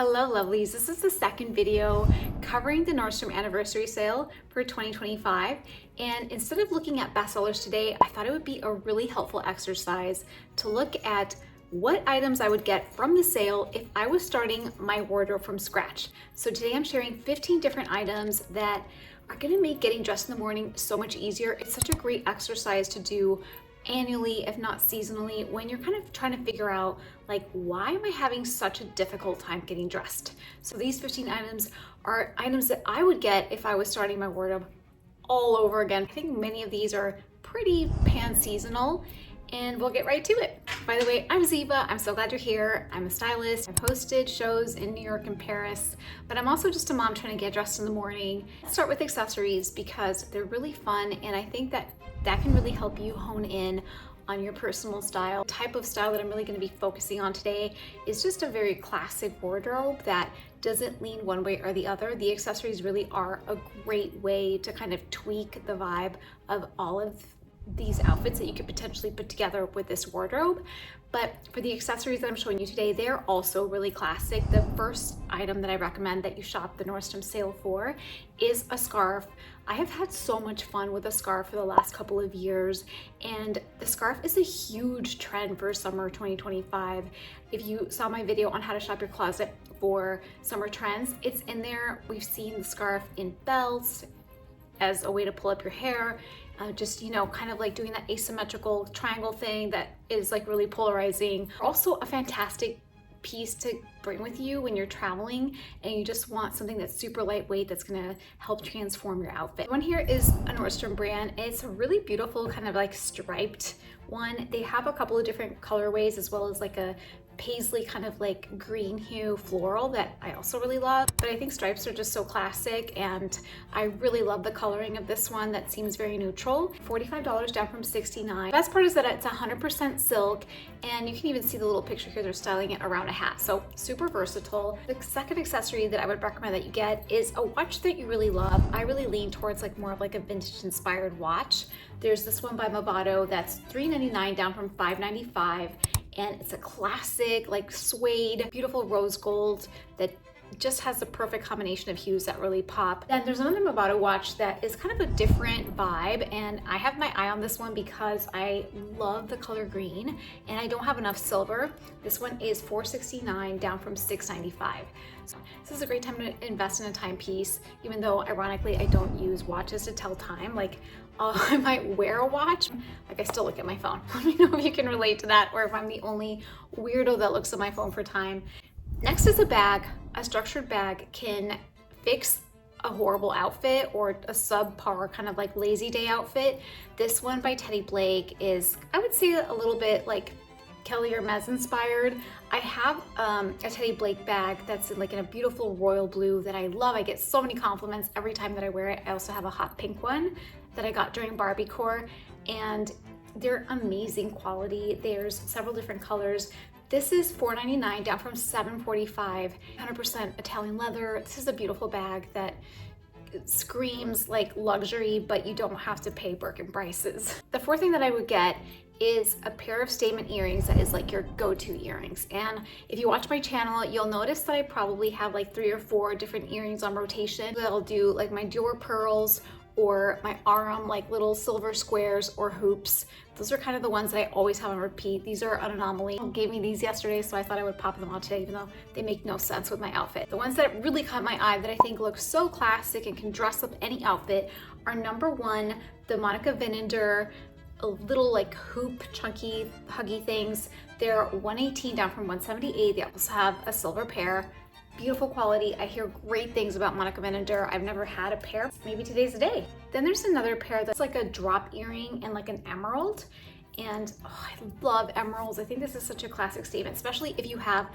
Hello lovelies, this is the second video covering the Nordstrom anniversary sale for 2025, and instead of looking at bestsellers today, I thought it would be a really helpful exercise to look at what items I would get from the sale if I was starting my wardrobe from scratch. So today I'm sharing 15 different items that are going to make getting dressed in the morning so much easier. It's such a great exercise to do annually, if not seasonally, when you're kind of trying to figure out like, why am I having such a difficult time getting dressed? So these 15 items are items that I would get if I was starting my wardrobe all over again. I think many of these are pretty pan-seasonal, and we'll get right to it. By the way, I'm Ziva. I'm so glad you're here. I'm a stylist. I've hosted shows in New York and Paris, but I'm also just a mom trying to get dressed in the morning. Let's start with accessories because they're really fun, and I think that can really help you hone in on your personal style. The type of style that I'm really going to be focusing on today is just a very classic wardrobe that doesn't lean one way or the other. The accessories really are a great way to kind of tweak the vibe of all of these outfits that you could potentially put together with this wardrobe. But for the accessories that I'm showing you today, they're also really classic. The first item that I recommend that you shop the Nordstrom sale for is a scarf. I have had so much fun with a scarf for the last couple of years, and the scarf is a huge trend for summer 2025. If you saw my video on how to shop your closet for summer trends, it's in there. We've seen the scarf in belts as a way to pull up your hair, just, you know, kind of like doing that asymmetrical triangle thing that is like really polarizing. Also a fantastic piece to bring with you when you're traveling and you just want something that's super lightweight that's gonna help transform your outfit. One here is a Nordstrom brand. It's a really beautiful kind of like striped one. They have a couple of different colorways as well as like a paisley kind of like green hue floral that I also really love, but I think stripes are just so classic, and I really love the coloring of this one that seems very neutral. $45 down from $69. The best part is that it's 100% silk, and you can even see the little picture here, they're styling it around a hat, so super versatile. The second accessory that I would recommend that you get is a watch that you really love. I really lean towards like more of like a vintage inspired watch. There's this one by Movado that's $3.99 down from $5.95. And it's a classic, like suede, beautiful rose gold that just has the perfect combination of hues that really pop. Then there's another Movado watch that is kind of a different vibe, and I have my eye on this one because I love the color green and I don't have enough silver. This one is $4.69 down from $6.95. So this is a great time to invest in a timepiece, even though ironically I don't use watches to tell time. Like I might wear a watch, like I still look at my phone. Let me know if you can relate to that, or if I'm the only weirdo that looks at my phone for time. Next is a bag. A structured bag can fix a horrible outfit or a subpar kind of like lazy day outfit. This one by Teddy Blake is, I would say, a little bit like Kelly Hermes inspired. I have a Teddy Blake bag that's in a beautiful royal blue that I love. I get so many compliments every time that I wear it. I also have a hot pink one that I got during Barbiecore, and they're amazing quality. There's several different colors. This is $4.99 down from $7.45, 100% Italian leather. This is a beautiful bag that screams like luxury, but you don't have to pay Birkin prices. The fourth thing that I would get is a pair of statement earrings that is like your go-to earrings. And if you watch my channel, you'll notice that I probably have like 3 or 4 different earrings on rotation. I'll do like my Dior pearls or my Aram like little silver squares or hoops. Those are kind of the ones that I always have on repeat. These are an anomaly. Someone gave me these yesterday, so I thought I would pop them out today, even though they make no sense with my outfit. The ones that really caught my eye that I think look so classic and can dress up any outfit are number 1, the Monica Vinander little like hoop chunky huggy things. They're $118 down from $178. They also have a silver pair. Beautiful quality. I hear great things about Monica Vinander. I've never had a pair. Maybe today's the day. Then there's another pair that's like a drop earring and like an emerald. And I love emeralds. I think this is such a classic statement, especially if you have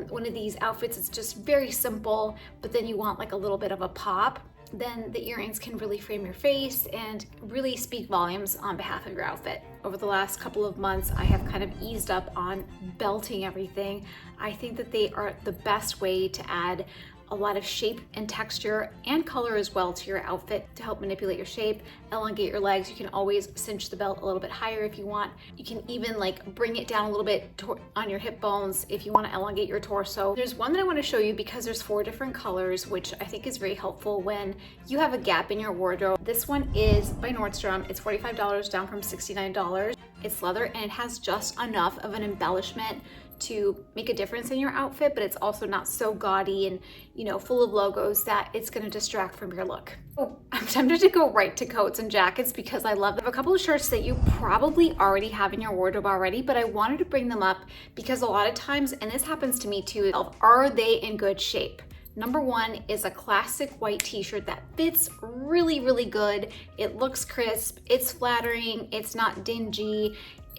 one of these outfits. It's just very simple, but then you want like a little bit of a pop. Then the earrings can really frame your face and really speak volumes on behalf of your outfit. Over the last couple of months, I have kind of eased up on belting everything. I think that they are the best way to add a lot of shape and texture and color as well to your outfit to help manipulate your shape, elongate your legs. You can always cinch the belt a little bit higher if you want. You can even like bring it down a little bit on your hip bones if you want to elongate your torso. There's one that I want to show you because there's 4 different colors, which I think is very helpful when you have a gap in your wardrobe. This one is by Nordstrom. It's $45 down from $69. It's leather and it has just enough of an embellishment to make a difference in your outfit, but it's also not so gaudy and, you know, full of logos that it's going to distract from your look. Oh, I'm tempted to go right to coats and jackets because I love them. I have a couple of shirts that you probably already have in your wardrobe already, but I wanted to bring them up because a lot of times, and this happens to me too, are they in good shape? Number 1 is a classic white t-shirt that fits really, really good. It looks crisp, it's flattering, it's not dingy,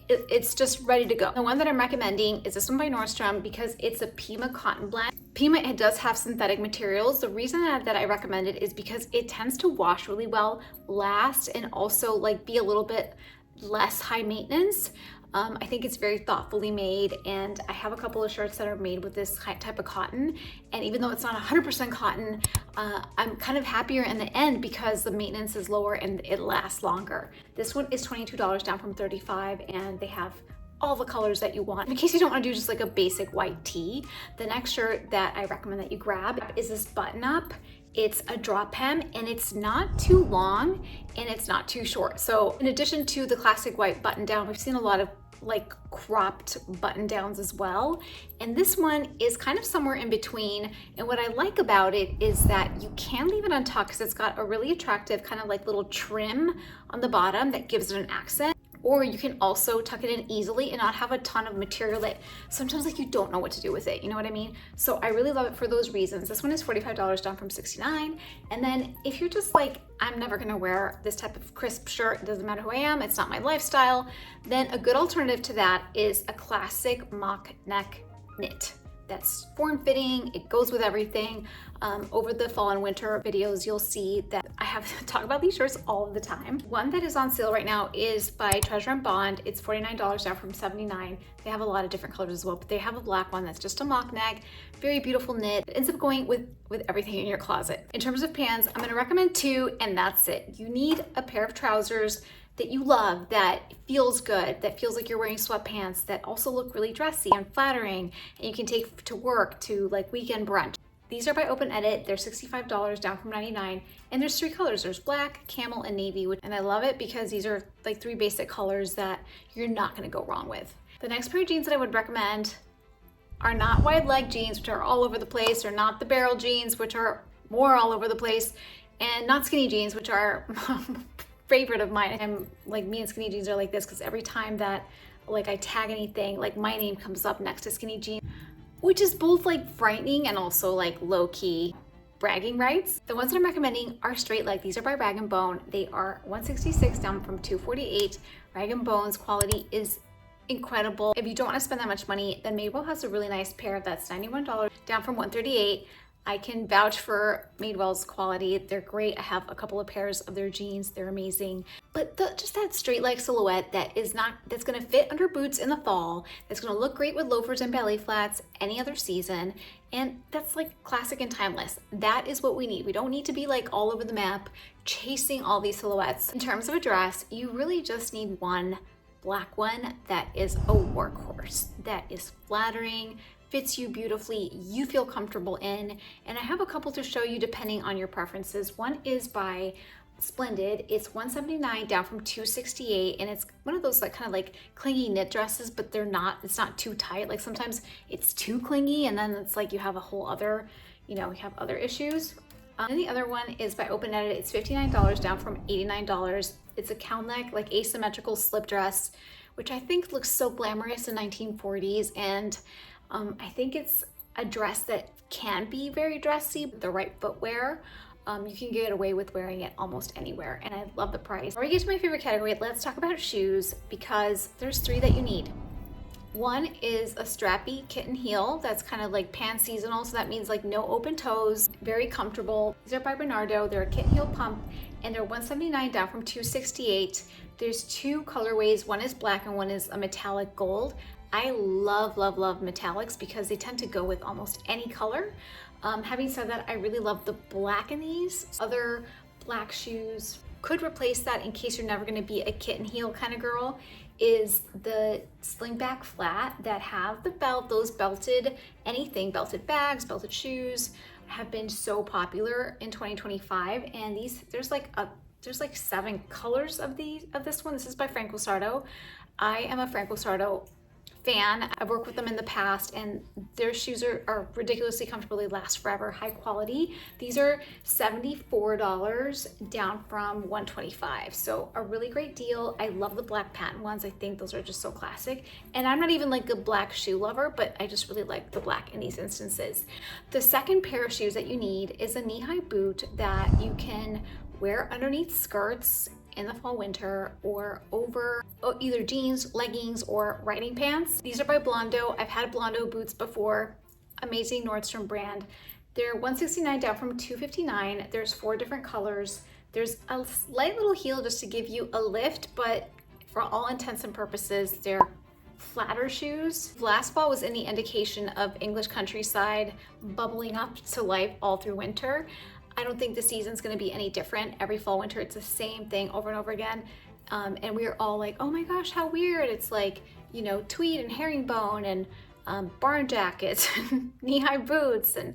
it's just ready to go. The one that I'm recommending is this one by Nordstrom because it's a Pima cotton blend. Pima, it does have synthetic materials. The reason that I recommend it is because it tends to wash really well, last, and also like be a little bit less high maintenance. I think it's very thoughtfully made, and I have a couple of shirts that are made with this type of cotton, and even though it's not 100% cotton, I'm kind of happier in the end because the maintenance is lower and it lasts longer. This one is $22 down from $35, and they have all the colors that you want. In case you don't want to do just like a basic white tee, the next shirt that I recommend that you grab is this button up. It's a drop hem and it's not too long and it's not too short. So in addition to the classic white button down, we've seen a lot of like cropped button downs as well. And this one is kind of somewhere in between. And what I like about it is that you can leave it untucked because it's got a really attractive kind of like little trim on the bottom that gives it an accent. Or you can also tuck it in easily and not have a ton of material that sometimes like you don't know what to do with it, you know what I mean? So I really love it for those reasons. This one is $45 down from $69. And then if you're just like, I'm never gonna wear this type of crisp shirt, it doesn't matter who I am, it's not my lifestyle, then a good alternative to that is a classic mock neck knit. That's form-fitting, it goes with everything. Over the fall and winter videos, you'll see that I have to talk about these shirts all the time. One that is on sale right now is by Treasure and Bond. It's $49 down from $79. They have a lot of different colors as well, but they have a black one that's just a mock neck, very beautiful knit. It ends up going with everything in your closet. In terms of pants, I'm gonna recommend 2, and that's it. You need a pair of trousers that you love, that feels good, that feels like you're wearing sweatpants, that also look really dressy and flattering, and you can take to work, to like weekend brunch. These are by Open Edit. They're $65 down from $99, and there's 3 colors. There's black, camel, and navy, and I love it because these are like 3 basic colors that you're not gonna go wrong with. The next pair of jeans that I would recommend are not wide leg jeans, which are all over the place, or not the barrel jeans, which are more all over the place, and not skinny jeans, which are favorite of mine. And like, me and skinny jeans are like this because every time that like I tag anything, like my name comes up next to skinny jeans, which is both like frightening and also like low-key bragging rights. The ones that I'm recommending are straight leg. These are by Rag & Bone. They are $166 down from $248. Rag & Bone's quality is incredible. If you don't want to spend that much money, then Madewell has a really nice pair that's $91 down from $138. I can vouch for Madewell's quality. They're great. I have a couple of pairs of their jeans. They're amazing. But just that straight leg silhouette that's gonna fit under boots in the fall, that's gonna look great with loafers and ballet flats any other season, and that's like classic and timeless. That is what we need. We don't need to be like all over the map chasing all these silhouettes. In terms of a dress, you really just need one black one that is a workhorse, that is flattering, fits you beautifully, you feel comfortable in. And I have a couple to show you depending on your preferences. One is by Splendid. It's $179 down from $268, and it's one of those like kind of like clingy knit dresses, but it's not too tight. Like sometimes it's too clingy and then it's like you have a whole other, you have other issues. And the other one is by Open Edit. It's $59 down from $89. It's a cowl neck, like asymmetrical slip dress, which I think looks so glamorous in 1940s. And I think it's a dress that can be very dressy with the right footwear. You can get away with wearing it almost anywhere, and I love the price. Before we get to my favorite category, let's talk about shoes, because there's 3 that you need. One is a strappy kitten heel that's kind of like pan-seasonal, so that means like no open toes, very comfortable. These are by Bernardo. They're a kitten heel pump, and they're $179 down from $268. There's 2 colorways. One is black and one is a metallic gold. I love, love, love metallics because they tend to go with almost any color. Having said that, I really love the black in these. Other black shoes could replace that in case you're never gonna be a kitten heel kind of girl, is the slingback flat that have the belt. Those belted anything, belted bags, belted shoes have been so popular in 2025. And these, there's like 7 colors of this one. This is by Franco Sarto. I am a Franco Sarto fan. I've worked with them in the past and their shoes are ridiculously comfortable. They last forever, high quality. These are $74 down from $125. So a really great deal. I love the black patent ones. I think those are just so classic. And I'm not even like a black shoe lover, but I just really like the black in these instances. The second pair of shoes that you need is a knee-high boot that you can wear underneath skirts in the fall winter or over either jeans, leggings, or riding pants. These are by Blondo. I've had Blondo boots before. Amazing Nordstrom brand. They're $169 down from $259. There's 4 different colors. There's a slight little heel just to give you a lift, but for all intents and purposes, they're flatter shoes. Last fall was any indication of English countryside bubbling up to life all through winter. I don't think the season's gonna be any different. Every fall, winter, it's the same thing over and over again. And we were all like, oh my gosh, how weird. It's like, you know, tweed and herringbone and barn jackets, knee-high boots. And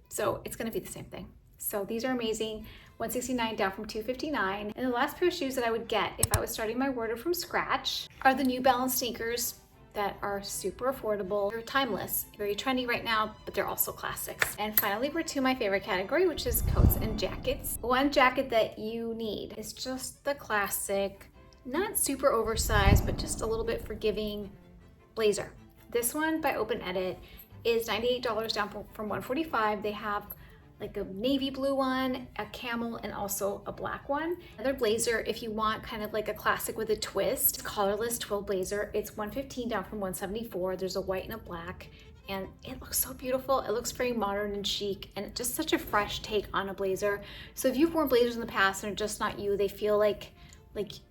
so it's gonna be the same thing. So these are amazing. $169 down from $259. And the last pair of shoes that I would get if I was starting my wardrobe from scratch are the New Balance sneakers that are super affordable. They're timeless, very trendy right now, but they're also classics. And finally, we're to my favorite category, which is coats and jackets. One jacket that you need is just the classic, not super oversized, but just a little bit forgiving blazer. This one by Open Edit is $98 down from $145. They have like a navy blue one, a camel, and also a black one. Another blazer, if you want kind of like a classic with a twist, collarless twill blazer, it's $115 down from $174. There's a white and a black, and it looks so beautiful. It looks very modern and chic, and just such a fresh take on a blazer. So if you've worn blazers in the past and are just not you, they feel like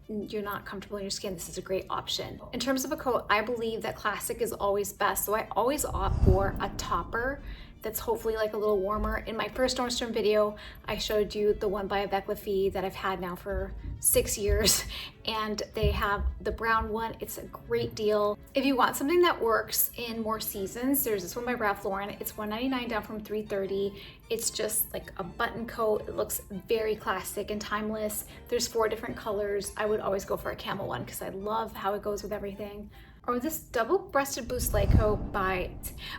you're not comfortable in your skin, this is a great option. In terms of a coat, I believe that classic is always best, so I always opt for a topper that's hopefully like a little warmer. In my first Nordstrom video, I showed you the one by Avec La Fille that I've had now for 6 years, and they have the brown one. It's a great deal. If you want something that works in more seasons, there's this one by Ralph Lauren. It's $199 down from $330. It's just like a button coat. It looks very classic and timeless. There's 4 different colors. I would always go for a camel one because I love how it goes with everything. Or this double-breasted bustier coat by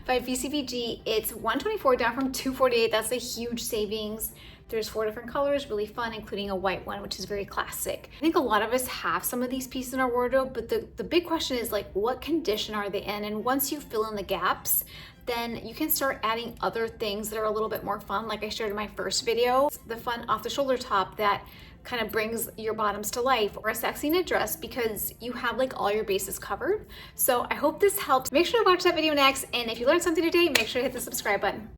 VCVG. It's $124 down from $248. That's a huge savings. There's 4 different colors, really fun, including a white one, which is very classic. I think a lot of us have some of these pieces in our wardrobe, but the big question is like, what condition are they in? And once you fill in the gaps, then you can start adding other things that are a little bit more fun. Like I shared in my first video, the fun off-the-shoulder top that kind of brings your bottoms to life, or a sexy knit dress, because you have like all your bases covered. So I hope this helped. Make sure to watch that video next, and if you learned something today, make sure to hit the subscribe button.